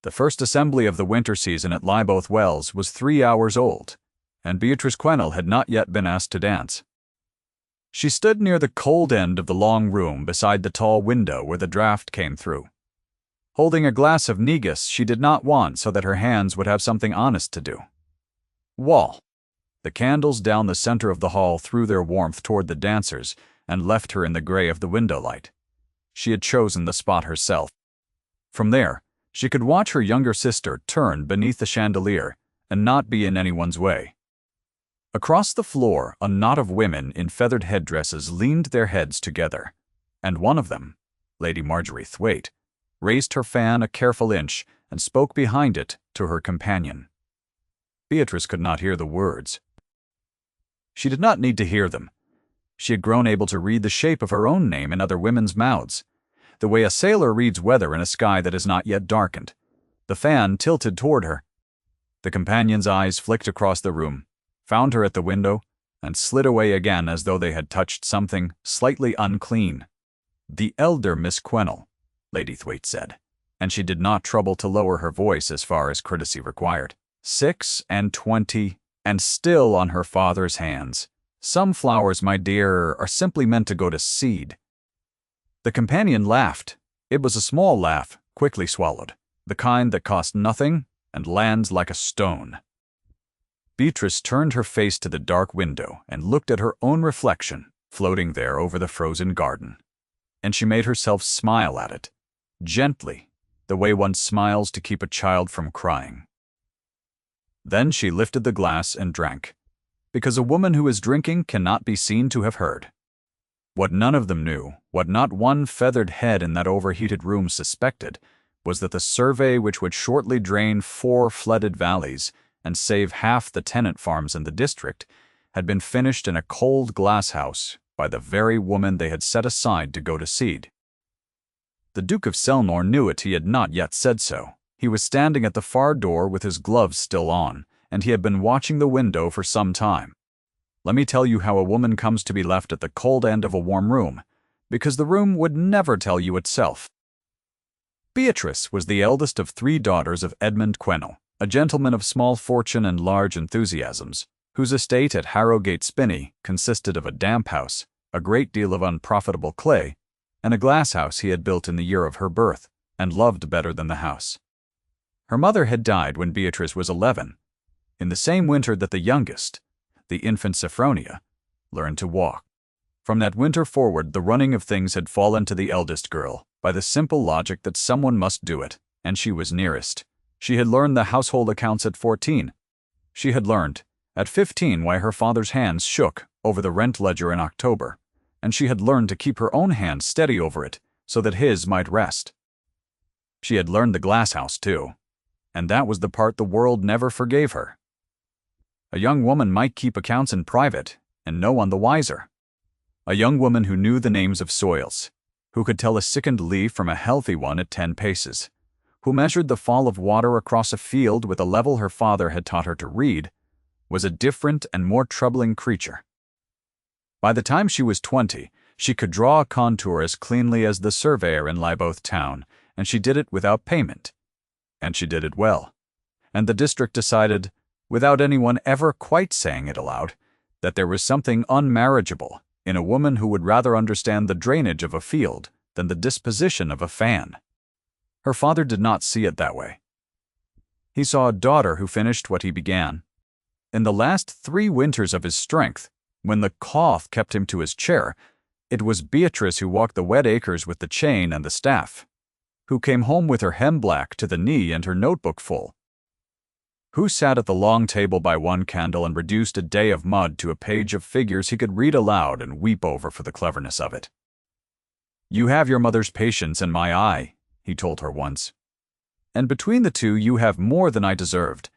The first assembly of the winter season at Lyboth Wells was 3 hours old, and Beatrice Quennell had not yet been asked to dance. She stood near the cold end of the long room beside the tall window where the draught came through. Holding a glass of negus she did not want so that her hands would have something honest to do. Wall. The candles down the center of the hall threw their warmth toward the dancers and left her in the gray of the window light. She had chosen the spot herself. From there, she could watch her younger sister turn beneath the chandelier and not be in anyone's way. Across the floor, a knot of women in feathered headdresses leaned their heads together, and one of them, Lady Marjorie Thwaite, raised her fan a careful inch and spoke behind it to her companion. Beatrice could not hear the words. She did not need to hear them. She had grown able to read the shape of her own name in other women's mouths, the way a sailor reads weather in a sky that is not yet darkened. The fan tilted toward her. The companion's eyes flicked across the room, found her at the window, and slid away again as though they had touched something slightly unclean. "The elder Miss Quennell," Lady Thwaite said, and she did not trouble to lower her voice as far as courtesy required. 26, and still on her father's hands. Some flowers, my dear, are simply meant to go to seed. The companion laughed. It was a small laugh, quickly swallowed, the kind that costs nothing and lands like a stone. Beatrice turned her face to the dark window and looked at her own reflection, floating there over the frozen garden. And she made herself smile at it, gently, the way one smiles to keep a child from crying. Then she lifted the glass and drank, because a woman who is drinking cannot be seen to have heard. What none of them knew, what not one feathered head in that overheated room suspected, was that the survey which would shortly drain 4 flooded valleys and save half the tenant farms in the district had been finished in a cold glasshouse by the very woman they had set aside to go to seed. The Duke of Selnor knew it. He had not yet said so. He was standing at the far door with his gloves still on, and he had been watching the window for some time. Let me tell you how a woman comes to be left at the cold end of a warm room, because the room would never tell you itself. Beatrice was the eldest of 3 daughters of Edmund Quennell, a gentleman of small fortune and large enthusiasms, whose estate at Harrogate Spinney consisted of a damp house, a great deal of unprofitable clay, and a glass house he had built in the year of her birth, and loved better than the house. Her mother had died when Beatrice was 11, in the same winter that the youngest, the infant Sophronia, learned to walk. From that winter forward, the running of things had fallen to the eldest girl, by the simple logic that someone must do it, and she was nearest. She had learned the household accounts at 14. She had learned, at 15, why her father's hands shook over the rent ledger in October, and she had learned to keep her own hands steady over it, so that his might rest. She had learned the glass house, too, and that was the part the world never forgave her. A young woman might keep accounts in private, and no one the wiser. A young woman who knew the names of soils, who could tell a sickened leaf from a healthy one at 10 paces, who measured the fall of water across a field with a level her father had taught her to read, was a different and more troubling creature. By the time she was 20, she could draw a contour as cleanly as the surveyor in Lyboth town, and she did it without payment. And she did it well. And the district decided, without anyone ever quite saying it aloud, that there was something unmarriageable in a woman who would rather understand the drainage of a field than the disposition of a fan. Her father did not see it that way. He saw a daughter who finished what he began. In the last 3 winters of his strength, when the cough kept him to his chair, it was Beatrice who walked the wet acres with the chain and the staff, who came home with her hem black to the knee and her notebook full, who sat at the long table by one candle and reduced a day of mud to a page of figures he could read aloud and weep over for the cleverness of it. "You have your mother's patience and my eye," he told her once. "And between the two you have more than I deserved."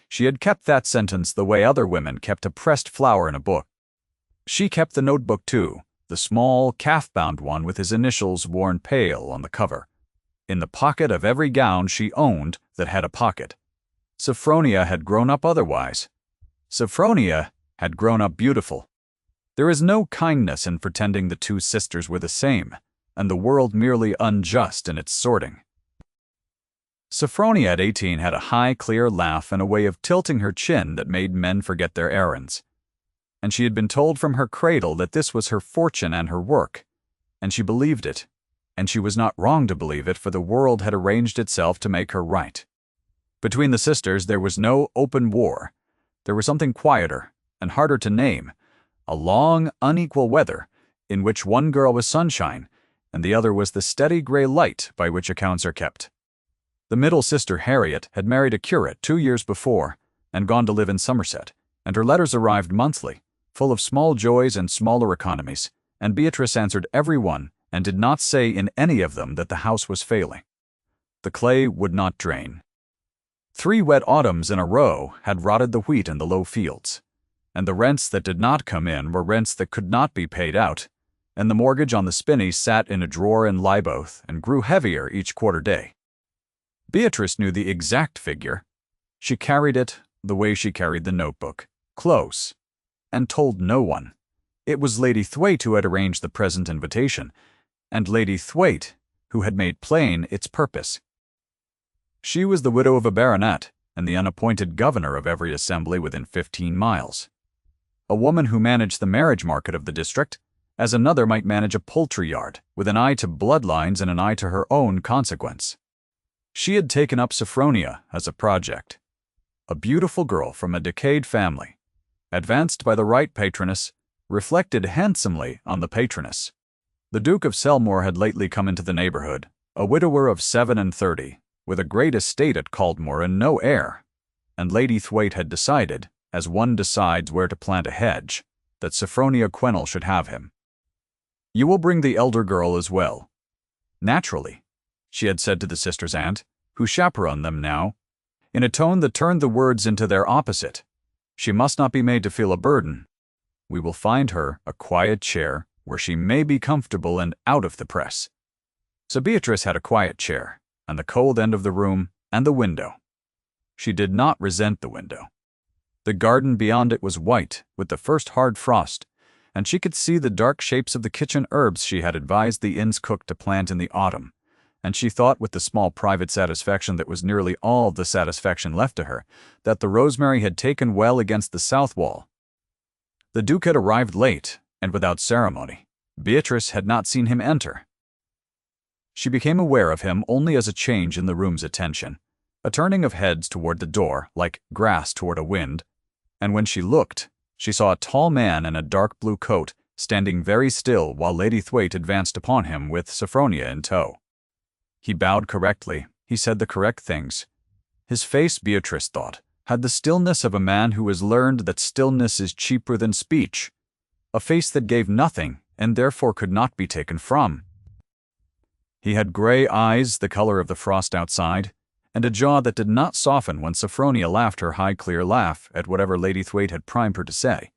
She had kept that sentence the way other women kept a pressed flower in a book. She kept the notebook too, the small, calf-bound one with his initials worn pale on the cover, in the pocket of every gown she owned that had a pocket. Sophronia had grown up otherwise. Sophronia had grown up beautiful. There is no kindness in pretending the 2 sisters were the same, and the world merely unjust in its sorting. Sophronia at 18 had a high, clear laugh and a way of tilting her chin that made men forget their errands. And she had been told from her cradle that this was her fortune and her work, and she believed it, and she was not wrong to believe it, for the world had arranged itself to make her right. Between the sisters there was no open war. There was something quieter and harder to name, a long, unequal weather, in which one girl was sunshine, and the other was the steady gray light by which accounts are kept. The middle sister, Harriet, had married a curate 2 years before and gone to live in Somerset, and her letters arrived monthly, full of small joys and smaller economies, and Beatrice answered every one and did not say in any of them that the house was failing. The clay would not drain. 3 wet autumns in a row had rotted the wheat in the low fields, and the rents that did not come in were rents that could not be paid out, and the mortgage on the spinney sat in a drawer in Liboth and grew heavier each quarter day. Beatrice knew the exact figure. She carried it the way she carried the notebook, close, and told no one. It was Lady Thwaite who had arranged the present invitation, and Lady Thwaite who had made plain its purpose. She was the widow of a baronet and the unappointed governor of every assembly within 15 miles. A woman who managed the marriage market of the district, as another might manage a poultry yard, with an eye to bloodlines and an eye to her own consequence. She had taken up Sophronia as a project. A beautiful girl from a decayed family, advanced by the right patroness, reflected handsomely on the patroness. The Duke of Selmore had lately come into the neighborhood, a widower of 37, with a great estate at Caldmore and no heir, and Lady Thwaite had decided, as one decides where to plant a hedge, that Sophronia Quennell should have him. "You will bring the elder girl as well." "Naturally," she had said to the sister's aunt, who chaperoned them now, in a tone that turned the words into their opposite. "She must not be made to feel a burden. We will find her a quiet chair where she may be comfortable and out of the press." So Beatrice had a quiet chair, and the cold end of the room, and the window. She did not resent the window. The garden beyond it was white with the first hard frost, and she could see the dark shapes of the kitchen herbs she had advised the inn's cook to plant in the autumn, and she thought with the small private satisfaction that was nearly all the satisfaction left to her, that the rosemary had taken well against the south wall. The Duke had arrived late, and without ceremony. Beatrice had not seen him enter. She became aware of him only as a change in the room's attention, a turning of heads toward the door, like grass toward a wind, and when she looked, she saw a tall man in a dark blue coat standing very still while Lady Thwaite advanced upon him with Sophronia in tow. He bowed correctly, he said the correct things. His face, Beatrice thought, had the stillness of a man who has learned that stillness is cheaper than speech, a face that gave nothing and therefore could not be taken from. He had gray eyes, the color of the frost outside, and a jaw that did not soften when Sophronia laughed her high, clear laugh at whatever Lady Thwaite had primed her to say.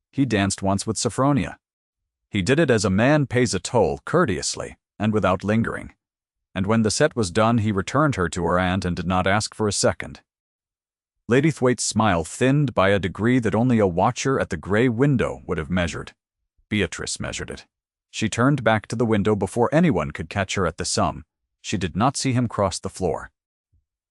He danced once with Sophronia. He did it as a man pays a toll, courteously and without lingering, and when the set was done he returned her to her aunt and did not ask for a second. Lady Thwaite's smile thinned by a degree that only a watcher at the gray window would have measured. Beatrice measured it. She turned back to the window before anyone could catch her at the sum. She did not see him cross the floor.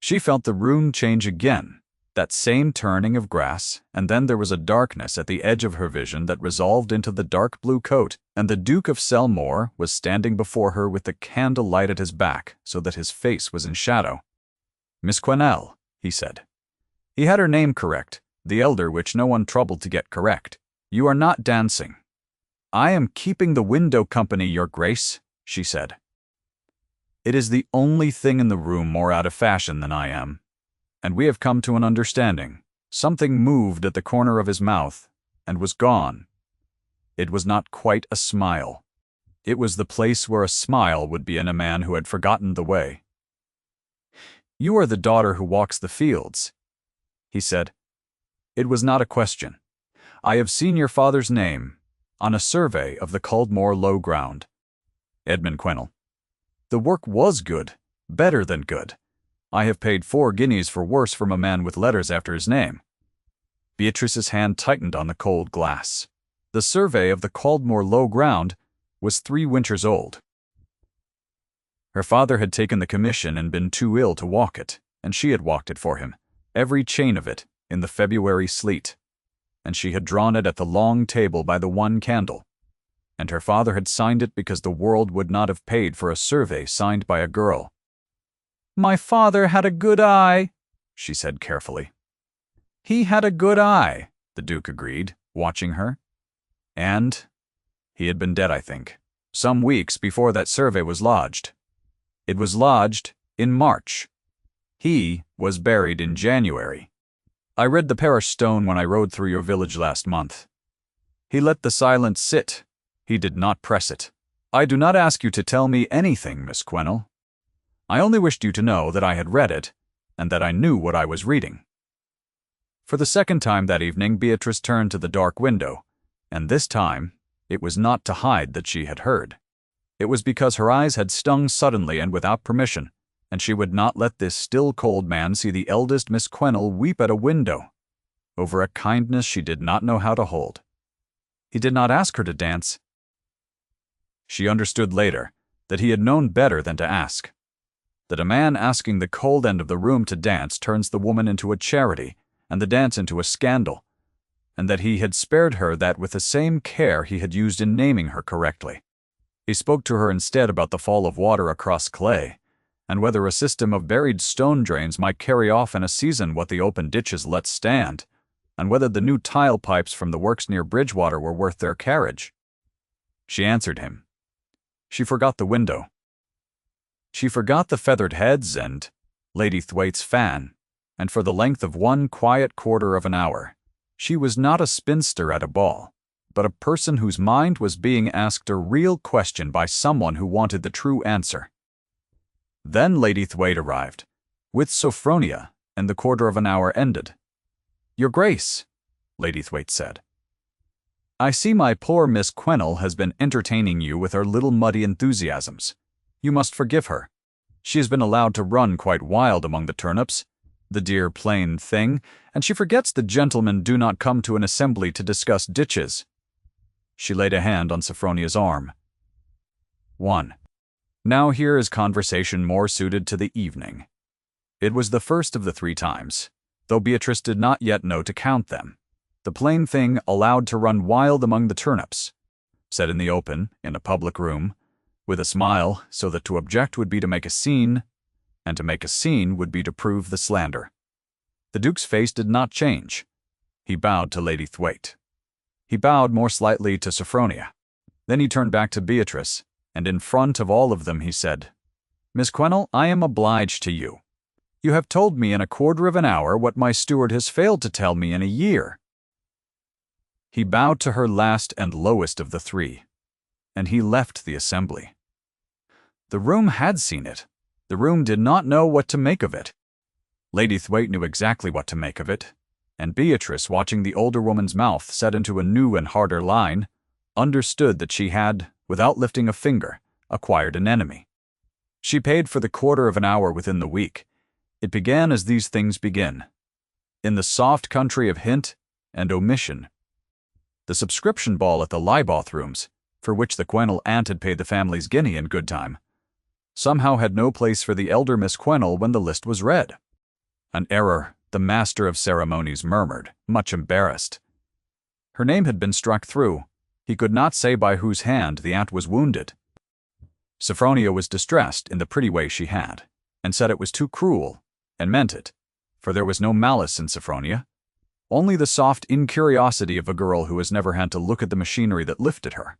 She felt the room change again, that same turning of grass, and then there was a darkness at the edge of her vision that resolved into the dark blue coat, and the Duke of Selmore was standing before her with the candle light at his back so that his face was in shadow. "Miss Quennell," he said. He had her name correct, the elder which no one troubled to get correct. "You are not dancing." "I am keeping the window company, your grace," she said. "It is the only thing in the room more out of fashion than I am, and we have come to an understanding." Something moved at the corner of his mouth and was gone. It was not quite a smile. It was the place where a smile would be in a man who had forgotten the way. "You are the daughter who walks the fields," he said. It was not a question. "I have seen your father's name on a survey of the Caldmore low ground. Edmund Quennell. The work was good, better than good. I have paid 4 guineas for worse from a man with letters after his name." Beatrice's hand tightened on the cold glass. The survey of the Caldmore low ground was 3 winters old. Her father had taken the commission and been too ill to walk it, and she had walked it for him, every chain of it, in the February sleet. And she had drawn it at the long table by the one candle. And her father had signed it because the world would not have paid for a survey signed by a girl. "My father had a good eye," she said carefully. "He had a good eye," the Duke agreed, watching her. And he had been dead, I think, some weeks before that survey was lodged. It was lodged in March. He was buried in January. I read the parish stone when I rode through your village last month. He let the silence sit. He did not press it. I do not ask you to tell me anything, Miss Quennell. I only wished you to know that I had read it, and that I knew what I was reading. For the second time that evening, Beatrice turned to the dark window, and this time it was not to hide that she had heard. It was because her eyes had stung suddenly and without permission, and she would not let this still cold man see the eldest Miss Quennell weep at a window over a kindness she did not know how to hold. He did not ask her to dance. She understood later that he had known better than to ask. That a man asking the cold end of the room to dance turns the woman into a charity and the dance into a scandal, and that he had spared her that with the same care he had used in naming her correctly. He spoke to her instead about the fall of water across clay, and whether a system of buried stone drains might carry off in a season what the open ditches let stand, and whether the new tile pipes from the works near Bridgewater were worth their carriage. She answered him. She forgot the window. She forgot the feathered heads and Lady Thwaite's fan, and for the length of one quiet quarter of an hour, she was not a spinster at a ball, but a person whose mind was being asked a real question by someone who wanted the true answer. Then Lady Thwaite arrived, with Sophronia, and the quarter of an hour ended. "Your Grace," Lady Thwaite said, "I see my poor Miss Quennell has been entertaining you with her little muddy enthusiasms. You must forgive her. She has been allowed to run quite wild among the turnips, the dear plain thing, and she forgets the gentlemen do not come to an assembly to discuss ditches." She laid a hand on Sophronia's arm. 1. Now here is conversation more suited to the evening. It was the first of the 3 times, though Beatrice did not yet know to count them. The plain thing allowed to run wild among the turnips, said in the open, in a public room, with a smile, so that to object would be to make a scene, and to make a scene would be to prove the slander. The Duke's face did not change. He bowed to Lady Thwaite. He bowed more slightly to Sophronia. Then he turned back to Beatrice, and in front of all of them he said, "Miss Quennell, I am obliged to you. You have told me in a quarter of an hour what my steward has failed to tell me in a year." He bowed to her last and lowest of the 3, and he left the assembly. The room had seen it. The room did not know what to make of it. Lady Thwaite knew exactly what to make of it, and Beatrice, watching the older woman's mouth set into a new and harder line, understood that she had, without lifting a finger, acquired an enemy. She paid for the quarter of an hour within the week. It began as these things begin, in the soft country of hint and omission. The subscription ball at the Lyboth Rooms, for which the Quennell aunt had paid the family's guinea in good time, somehow had no place for the elder Miss Quennell when the list was read. An error, the master of ceremonies murmured, much embarrassed. Her name had been struck through. He could not say by whose hand the aunt was wounded. Sophronia was distressed in the pretty way she had, and said it was too cruel, and meant it, for there was no malice in Sophronia, only the soft incuriosity of a girl who has never had to look at the machinery that lifted her.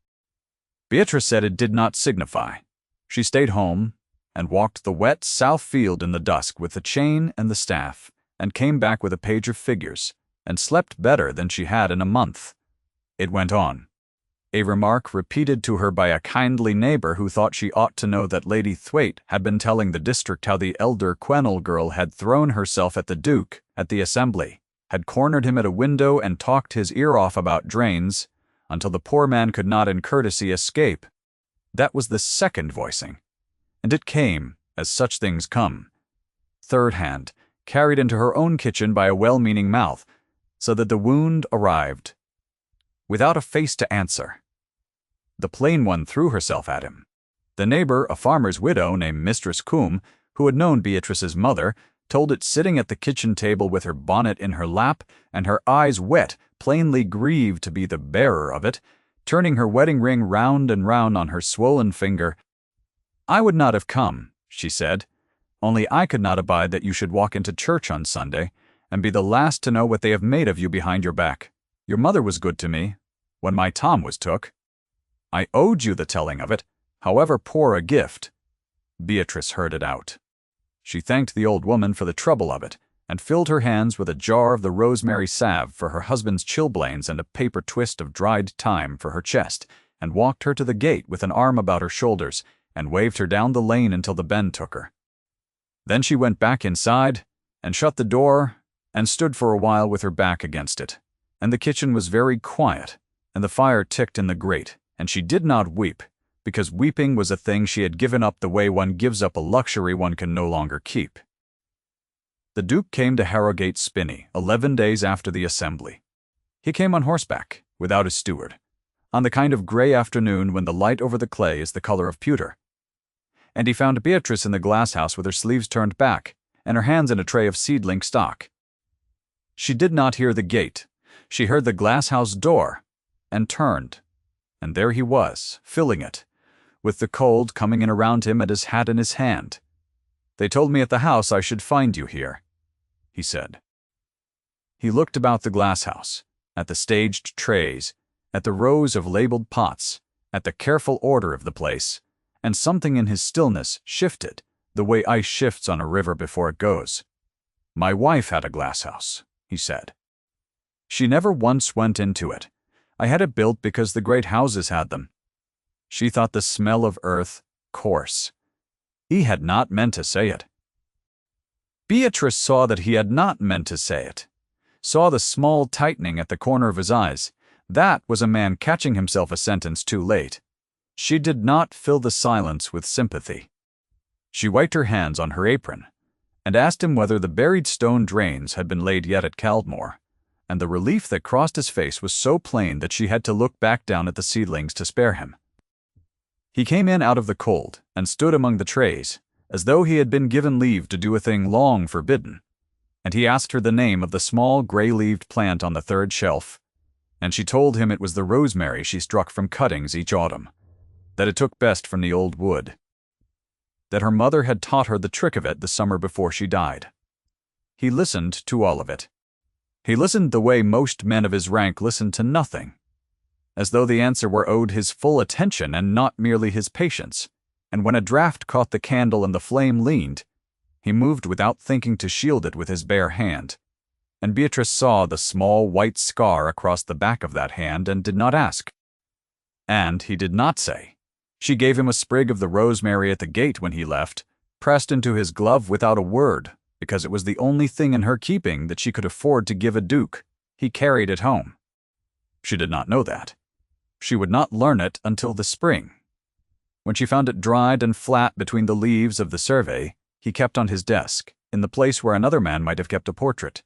Beatrice said it did not signify. She stayed home, and walked the wet south field in the dusk with the chain and the staff, and came back with a page of figures, and slept better than she had in a month. It went on. A remark repeated to her by a kindly neighbor who thought she ought to know that Lady Thwaite had been telling the district how the elder Quennell girl had thrown herself at the Duke at the assembly, had cornered him at a window and talked his ear off about drains, until the poor man could not in courtesy escape. That was the second voicing, and it came, as such things come, third hand, carried into her own kitchen by a well-meaning mouth, so that the wound arrived, without a face to answer. The plain one threw herself at him. The neighbor, a farmer's widow named Mistress Coombe, who had known Beatrice's mother, told it sitting at the kitchen table with her bonnet in her lap and her eyes wet, plainly grieved to be the bearer of it, turning her wedding ring round and round on her swollen finger. "I would not have come," she said, "only I could not abide that you should walk into church on Sunday, and be the last to know what they have made of you behind your back. Your mother was good to me, when my Tom was took. I owed you the telling of it, however poor a gift." Beatrice heard it out. She thanked the old woman for the trouble of it, and filled her hands with a jar of the rosemary salve for her husband's chilblains and a paper twist of dried thyme for her chest, and walked her to the gate with an arm about her shoulders, and waved her down the lane until the Ben took her. Then she went back inside, and shut the door, and stood for a while with her back against it, and the kitchen was very quiet, and the fire ticked in the grate, and she did not weep, because weeping was a thing she had given up the way one gives up a luxury one can no longer keep. The Duke came to Harrogate Spinney 11 days after the assembly. He came on horseback, without a steward, on the kind of grey afternoon when the light over the clay is the colour of pewter. And he found Beatrice in the glass-house with her sleeves turned back, and her hands in a tray of seedling stock. She did not hear the gate. She heard the glass-house door, and turned, and there he was, filling it, with the cold coming in around him and his hat in his hand. "They told me at the house I should find you here," he said. He looked about the glass-house, at the staged trays, at the rows of labeled pots, at the careful order of the place, and something in his stillness shifted, the way ice shifts on a river before it goes. "My wife had a glass-house," he said. "She never once went into it. I had it built because the great houses had them. She thought the smell of earth coarse." He had not meant to say it. Beatrice saw that he had not meant to say it, saw the small tightening at the corner of his eyes. That was a man catching himself a sentence too late. She did not fill the silence with sympathy. She wiped her hands on her apron, and asked him whether the buried stone drains had been laid yet at Caldmore, and the relief that crossed his face was so plain that she had to look back down at the seedlings to spare him. He came in out of the cold, and stood among the trays, as though he had been given leave to do a thing long forbidden, and he asked her the name of the small grey-leaved plant on the third shelf, and she told him it was the rosemary she struck from cuttings each autumn, that it took best from the old wood, that her mother had taught her the trick of it the summer before she died. He listened to all of it. He listened the way most men of his rank listen to nothing, as though the answer were owed his full attention and not merely his patience, and when a draught caught the candle and the flame leaned, he moved without thinking to shield it with his bare hand, and Beatrice saw the small white scar across the back of that hand and did not ask. And he did not say. She gave him a sprig of the rosemary at the gate when he left, pressed into his glove without a word, because it was the only thing in her keeping that she could afford to give a duke. He carried it home. She did not know that. She would not learn it until the spring. When she found it dried and flat between the leaves of the survey, he kept on his desk, in the place where another man might have kept a portrait.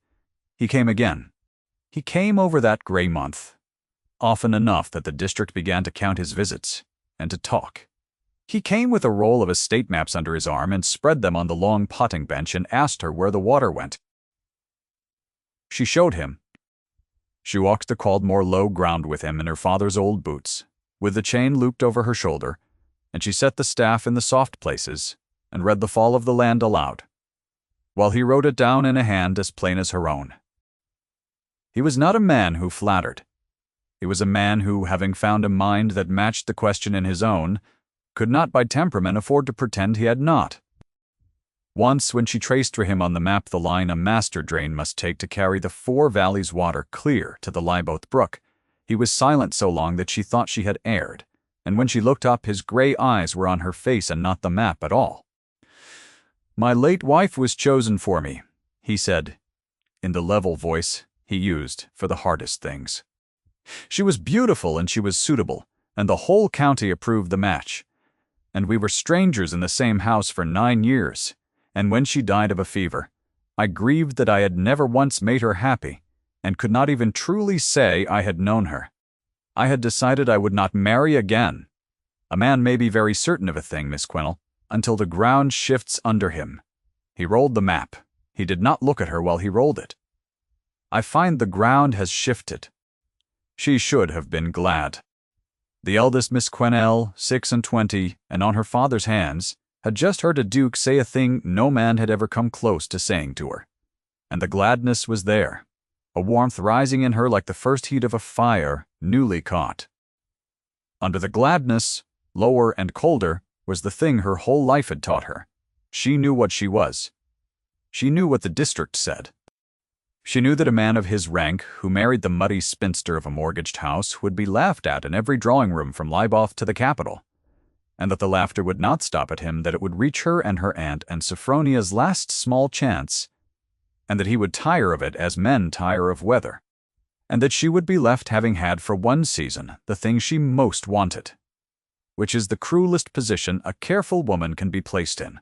He came again. He came over that grey month, often enough that the district began to count his visits, and to talk. He came with a roll of estate maps under his arm and spread them on the long potting bench and asked her where the water went. She showed him. She walked the Caldmore low ground with him in her father's old boots, with the chain looped over her shoulder, and she set the staff in the soft places, and read the fall of the land aloud, while he wrote it down in a hand as plain as her own. He was not a man who flattered. He was a man who, having found a mind that matched the question in his own, could not by temperament afford to pretend he had not. Once, when she traced for him on the map the line a master drain must take to carry the Four Valleys water clear to the Lyboth brook, he was silent so long that she thought she had erred, and when she looked up his grey eyes were on her face and not the map at all. "My late wife was chosen for me," he said, in the level voice he used for the hardest things. "She was beautiful and she was suitable, and the whole county approved the match. And we were strangers in the same house for 9 years, and when she died of a fever, I grieved that I had never once made her happy, and could not even truly say I had known her. I had decided I would not marry again. A man may be very certain of a thing, Miss Quennell, until the ground shifts under him. He rolled the map. He did not look at her while he rolled it. I find the ground has shifted. She should have been glad. The eldest Miss Quennell, 26, and on her father's hands, had just heard a duke say a thing no man had ever come close to saying to her. And the gladness was there, a warmth rising in her like the first heat of a fire newly caught. Under the gladness, lower and colder, was the thing her whole life had taught her. She knew what she was. She knew what the district said. She knew that a man of his rank, who married the muddy spinster of a mortgaged house, would be laughed at in every drawing room from Liboth to the capital, and that the laughter would not stop at him, that it would reach her and her aunt and Sophronia's last small chance, and that he would tire of it as men tire of weather, and that she would be left having had for one season the thing she most wanted, which is the cruelest position a careful woman can be placed in.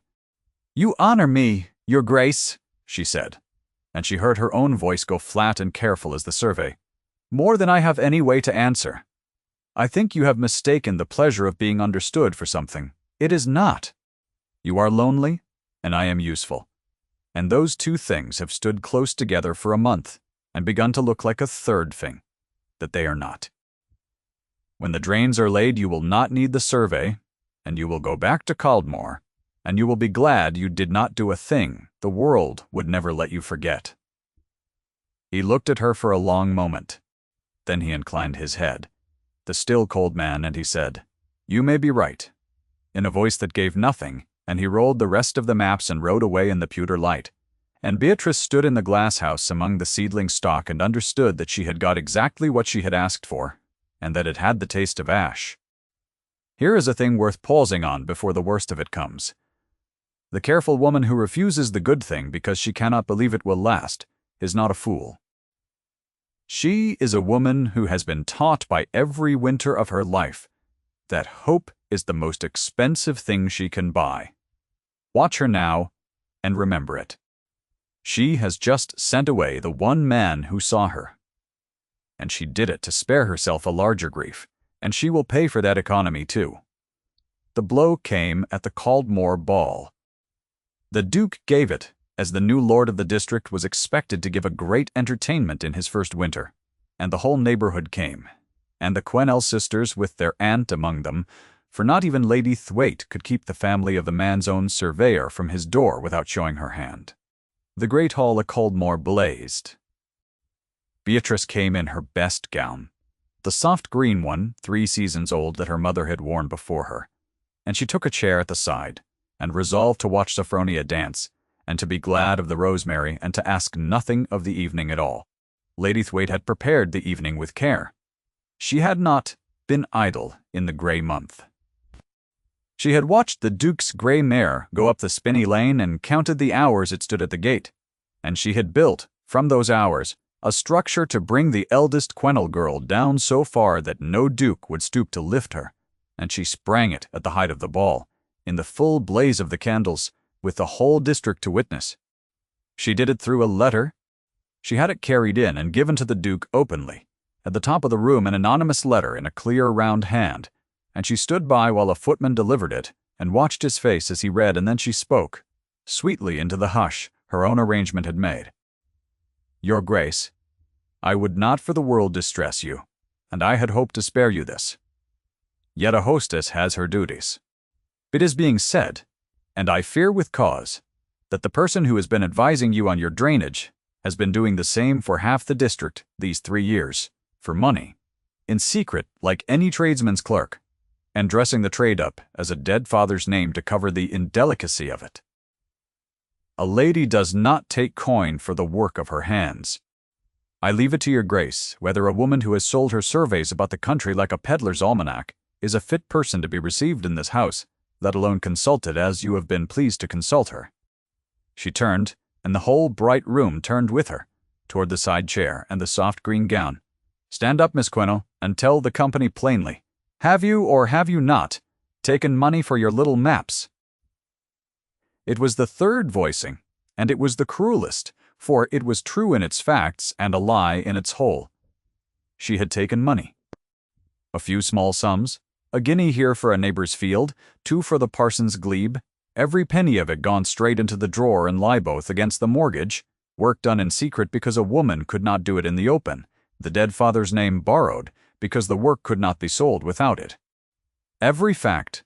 "You honor me, your grace," she said, and she heard her own voice go flat and careful as the survey, "more than I have any way to answer. I think you have mistaken the pleasure of being understood for something. It is not. You are lonely, and I am useful. And those two things have stood close together for a month, and begun to look like a third thing, that they are not. When the drains are laid, you will not need the survey, and you will go back to Caldmore, and you will be glad you did not do a thing the world would never let you forget." He looked at her for a long moment. Then he inclined his head, the still cold man, and he said, "You may be right," in a voice that gave nothing, and he rolled the rest of the maps and rode away in the pewter light. And Beatrice stood in the glass house among the seedling stock and understood that she had got exactly what she had asked for, and that it had the taste of ash. Here is a thing worth pausing on before the worst of it comes. The careful woman who refuses the good thing because she cannot believe it will last is not a fool. She is a woman who has been taught by every winter of her life that hope is the most expensive thing she can buy. Watch her now and remember it. She has just sent away the one man who saw her. And she did it to spare herself a larger grief, and she will pay for that economy too. The blow came at the Caldmore ball. The Duke gave it, as the new lord of the district was expected to give a great entertainment in his first winter, and the whole neighborhood came, and the Quennell sisters with their aunt among them, for not even Lady Thwaite could keep the family of the man's own surveyor from his door without showing her hand. The great hall of Caldmore blazed. Beatrice came in her best gown, the soft green one, 3 seasons old, that her mother had worn before her, and she took a chair at the side, and resolved to watch Sophronia dance, and to be glad of the rosemary, and to ask nothing of the evening at all. Lady Thwaite had prepared the evening with care. She had not been idle in the grey month. She had watched the Duke's grey mare go up the spinny lane and counted the hours it stood at the gate, and she had built, from those hours, a structure to bring the eldest Quennell girl down so far that no Duke would stoop to lift her, and she sprang it at the height of the ball, in the full blaze of the candles, with the whole district to witness. She did it through a letter. She had it carried in and given to the Duke openly, at the top of the room, an anonymous letter in a clear round hand, and she stood by while a footman delivered it, and watched his face as he read, and then she spoke, sweetly into the hush her own arrangement had made. "Your Grace, I would not for the world distress you, and I had hoped to spare you this. Yet a hostess has her duties. It is being said, and I fear with cause, that the person who has been advising you on your drainage has been doing the same for half the district these 3 years, for money, in secret like any tradesman's clerk, and dressing the trade up as a dead father's name to cover the indelicacy of it. A lady does not take coin for the work of her hands. I leave it to your Grace whether a woman who has sold her surveys about the country like a peddler's almanac is a fit person to be received in this house, let alone consulted as you have been pleased to consult her." She turned, and the whole bright room turned with her, toward the side chair and the soft green gown. "Stand up, Miss Quennell, and tell the company plainly. Have you, or have you not, taken money for your little maps?" It was the third voicing, and it was the cruelest, for it was true in its facts and a lie in its whole. She had taken money. A few small sums, A guinea here for a neighbor's field, 2 for the parson's glebe, every penny of it gone straight into the drawer and lie both against the mortgage, work done in secret because a woman could not do it in the open, the dead father's name borrowed because the work could not be sold without it. Every fact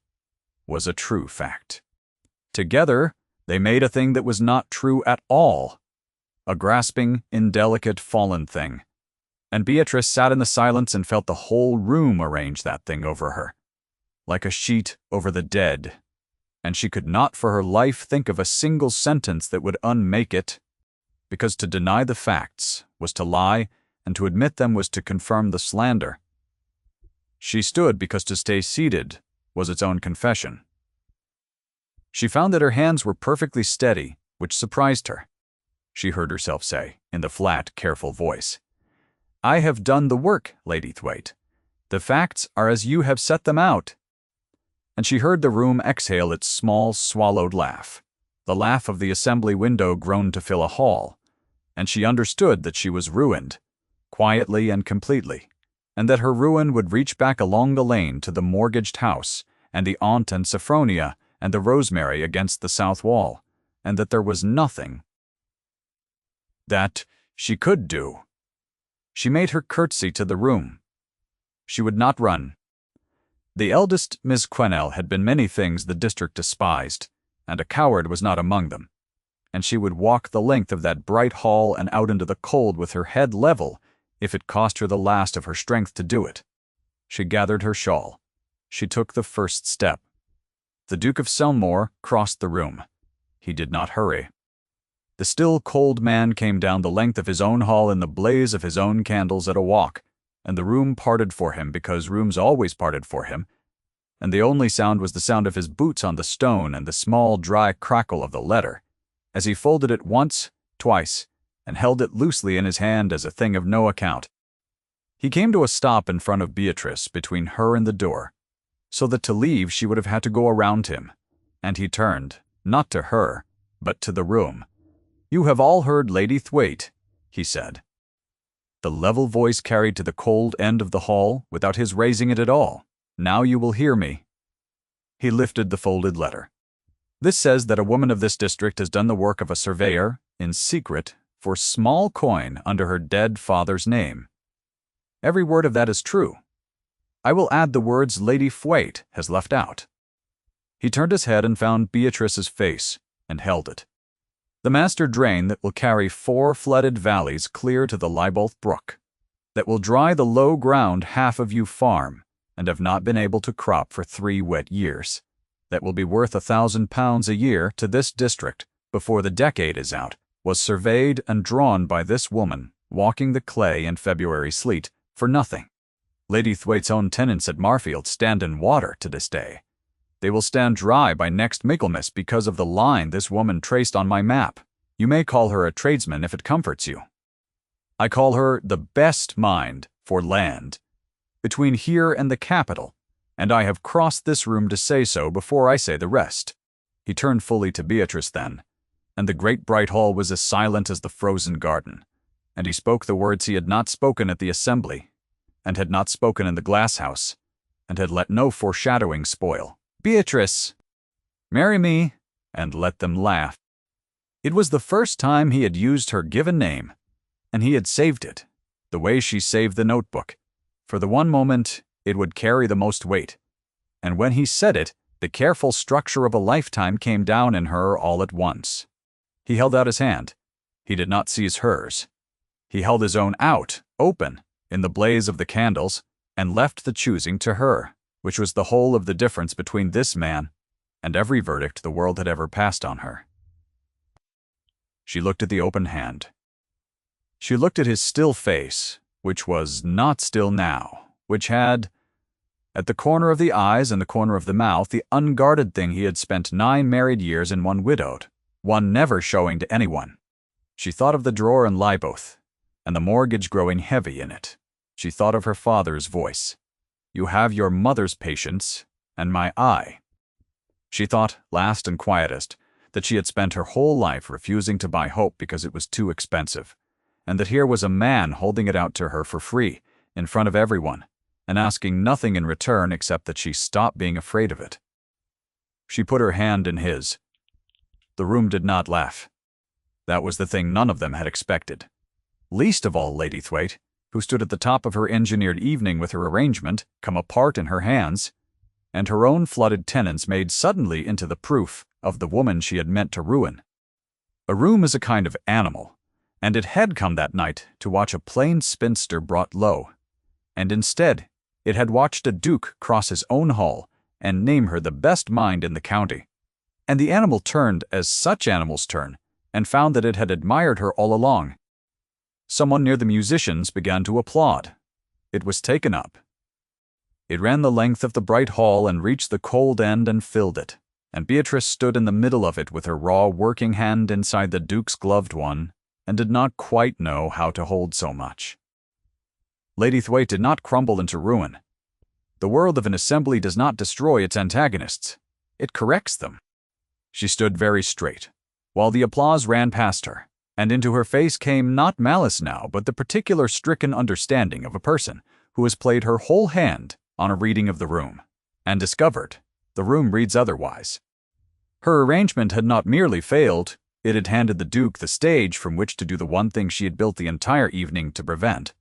was a true fact. Together, they made a thing that was not true at all, a grasping, indelicate, fallen thing. And Beatrice sat in the silence and felt the whole room arrange that thing over her, like a sheet over the dead, and she could not for her life think of a single sentence that would unmake it, because to deny the facts was to lie, and to admit them was to confirm the slander. She stood because to stay seated was its own confession. She found that her hands were perfectly steady, which surprised her. She heard herself say, in the flat, careful voice, "I have done the work, Lady Thwaite. The facts are as you have set them out." And she heard the room exhale its small, swallowed laugh, the laugh of the assembly window grown to fill a hall, and she understood that she was ruined, quietly and completely, and that her ruin would reach back along the lane to the mortgaged house, and the aunt and Sophronia, and the rosemary against the south wall, and that there was nothing that she could do. She made her curtsy to the room. She would not run. The eldest Miss Quesnel had been many things the district despised, and a coward was not among them, and she would walk the length of that bright hall and out into the cold with her head level, if it cost her the last of her strength to do it. She gathered her shawl. She took the first step. The Duke of Selmore crossed the room. He did not hurry. The still cold man came down the length of his own hall in the blaze of his own candles at a walk, and the room parted for him because rooms always parted for him, and the only sound was the sound of his boots on the stone and the small dry crackle of the letter, as he folded it once, twice, and held it loosely in his hand as a thing of no account. He came to a stop in front of Beatrice, between her and the door, so that to leave she would have had to go around him, and he turned, not to her, but to the room. "You have all heard Lady Thwaite," he said. The level voice carried to the cold end of the hall, without his raising it at all. "Now you will hear me." He lifted the folded letter. "This says that a woman of this district has done the work of a surveyor, in secret, for small coin under her dead father's name. Every word of that is true. I will add the words Lady Thwaite has left out." He turned his head and found Beatrice's face, and held it. "The master drain that will carry 4 flooded valleys clear to the Libolth Brook, that will dry the low ground half of you farm, and have not been able to crop for 3 wet years, that will be worth £1,000 a year to this district before the decade is out, was surveyed and drawn by this woman, walking the clay in February sleet, for nothing. Lady Thwaite's own tenants at Marfield stand in water to this day. They will stand dry by next Michaelmas because of the line this woman traced on my map. You may call her a tradesman if it comforts you. I call her the best mind for land between here and the capital, and I have crossed this room to say so before I say the rest." He turned fully to Beatrice then, and the great bright hall was as silent as the frozen garden, and he spoke the words he had not spoken at the assembly, and had not spoken in the glass house, and had let no foreshadowing spoil. "Beatrice, marry me, and let them laugh." It was the first time he had used her given name, and he had saved it, the way she saved the notebook. For the one moment, it would carry the most weight, and when he said it, the careful structure of a lifetime came down in her all at once. He held out his hand. He did not seize hers. He held his own out, open, in the blaze of the candles, and left the choosing to her, which was the whole of the difference between this man and every verdict the world had ever passed on her. She looked at the open hand. She looked at his still face, which was not still now, which had, at the corner of the eyes and the corner of the mouth, the unguarded thing he had spent 9 married years and 1 widowed, one never showing to anyone. She thought of the drawer in Libolth, and the mortgage growing heavy in it. She thought of her father's voice. "You have your mother's patience, and my eye." She thought, last and quietest, that she had spent her whole life refusing to buy hope because it was too expensive, and that here was a man holding it out to her for free, in front of everyone, and asking nothing in return except that she stop being afraid of it. She put her hand in his. The room did not laugh. That was the thing none of them had expected. Least of all Lady Thwaite, who stood at the top of her engineered evening with her arrangement come apart in her hands, and her own flooded tenants made suddenly into the proof of the woman she had meant to ruin. A room is a kind of animal, and it had come that night to watch a plain spinster brought low, and instead it had watched a duke cross his own hall and name her the best mind in the county. And the animal turned as such animals turn, and found that it had admired her all along. Someone near the musicians began to applaud. It was taken up. It ran the length of the bright hall and reached the cold end and filled it, and Beatrice stood in the middle of it with her raw working hand inside the duke's gloved one, and did not quite know how to hold so much. Lady Thwaite did not crumble into ruin. The world of an assembly does not destroy its antagonists. It corrects them. She stood very straight, while the applause ran past her, and into her face came not malice now, but the particular stricken understanding of a person who has played her whole hand on a reading of the room, and discovered the room reads otherwise. Her arrangement had not merely failed, it had handed the Duke the stage from which to do the one thing she had built the entire evening to prevent.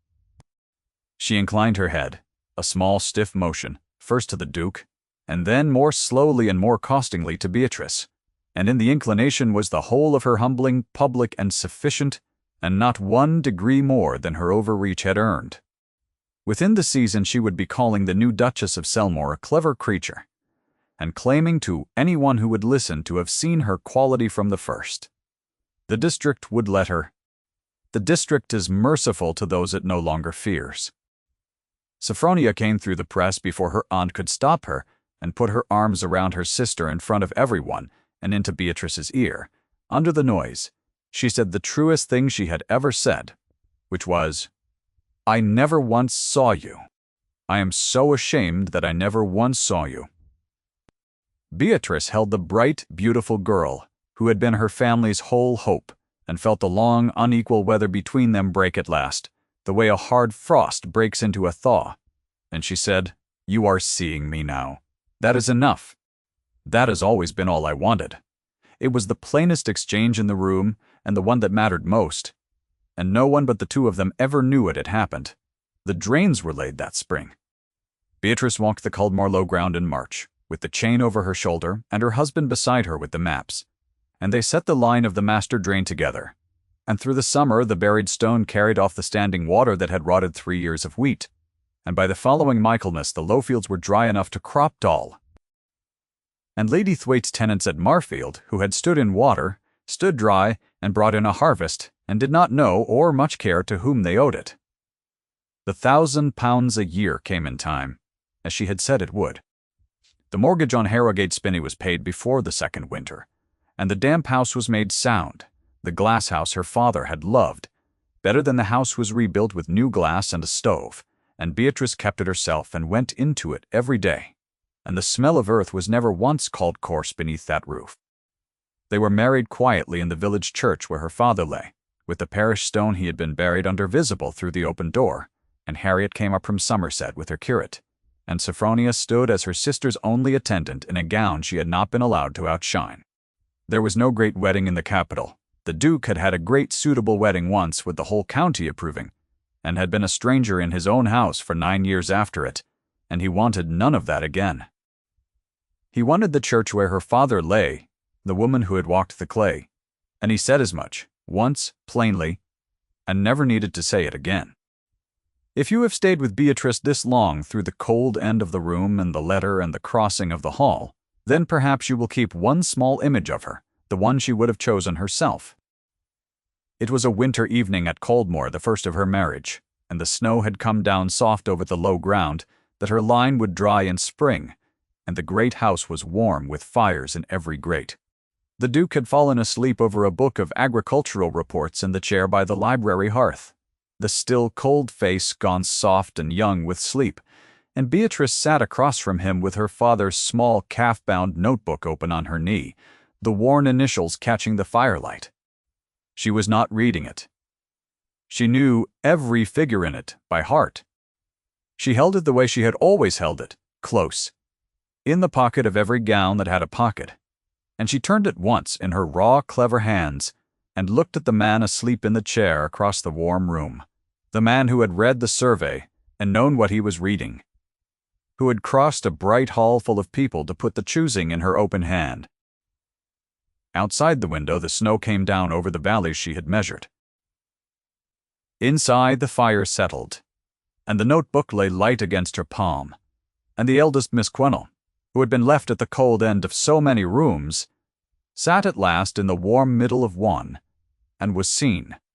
She inclined her head, a small stiff motion, first to the Duke, and then more slowly and more costingly to Beatrice, and in the inclination was the whole of her humbling, public and sufficient, and not 1 degree more than her overreach had earned. Within the season she would be calling the new Duchess of Selmore a clever creature, and claiming to anyone who would listen to have seen her quality from the first. The district would let her. The district is merciful to those it no longer fears. Sophronia came through the press before her aunt could stop her, and put her arms around her sister in front of everyone, and into Beatrice's ear. Under the noise, she said the truest thing she had ever said, which was, "I never once saw you. I am so ashamed that I never once saw you." Beatrice held the bright, beautiful girl, who had been her family's whole hope, and felt the long, unequal weather between them break at last, the way a hard frost breaks into a thaw, and she said, "You are seeing me now. That is enough. That has always been all I wanted. It was the plainest exchange in the room, and the one that mattered most, and no one but the two of them ever knew it had happened. The drains were laid that spring." Beatrice walked the Culdmarlow ground in March, with the chain over her shoulder and her husband beside her with the maps, and they set the line of the master drain together, and through the summer the buried stone carried off the standing water that had rotted 3 years of wheat, and by the following Michaelmas the low fields were dry enough to crop dull. And Lady Thwaite's tenants at Marfield, who had stood in water, stood dry and brought in a harvest, and did not know or much care to whom they owed it. The £1,000 a year came in time, as she had said it would. The mortgage on Harrogate Spinney was paid before the second winter, and the damp house was made sound, the glass house her father had loved. Better than the house was rebuilt with new glass and a stove, and Beatrice kept it herself and went into it every day, and the smell of earth was never once called coarse beneath that roof. They were married quietly in the village church where her father lay, with the parish stone he had been buried under visible through the open door, and Harriet came up from Somerset with her curate, and Sophronia stood as her sister's only attendant in a gown she had not been allowed to outshine. There was no great wedding in the capital. The Duke had had a great suitable wedding once with the whole county approving, and had been a stranger in his own house for 9 years after it, and he wanted none of that again. He wanted the church where her father lay, the woman who had walked the clay, and he said as much, once, plainly, and never needed to say it again. If you have stayed with Beatrice this long through the cold end of the room and the letter and the crossing of the hall, then perhaps you will keep one small image of her, the one she would have chosen herself. It was a winter evening at Coldmoor, the first of her marriage, and the snow had come down soft over the low ground, that her line would dry in spring, and the great house was warm with fires in every grate. The Duke had fallen asleep over a book of agricultural reports in the chair by the library hearth, the still cold face gone soft and young with sleep, and Beatrice sat across from him with her father's small calf-bound notebook open on her knee, the worn initials catching the firelight. She was not reading it. She knew every figure in it by heart. She held it the way she had always held it, close, in the pocket of every gown that had a pocket, and she turned it once in her raw, clever hands and looked at the man asleep in the chair across the warm room, the man who had read the survey and known what he was reading, who had crossed a bright hall full of people to put the choosing in her open hand. Outside the window, the snow came down over the valleys she had measured. Inside, the fire settled, and the notebook lay light against her palm, and the eldest Miss Quennell, who had been left at the cold end of so many rooms, sat at last in the warm middle of one, and was seen,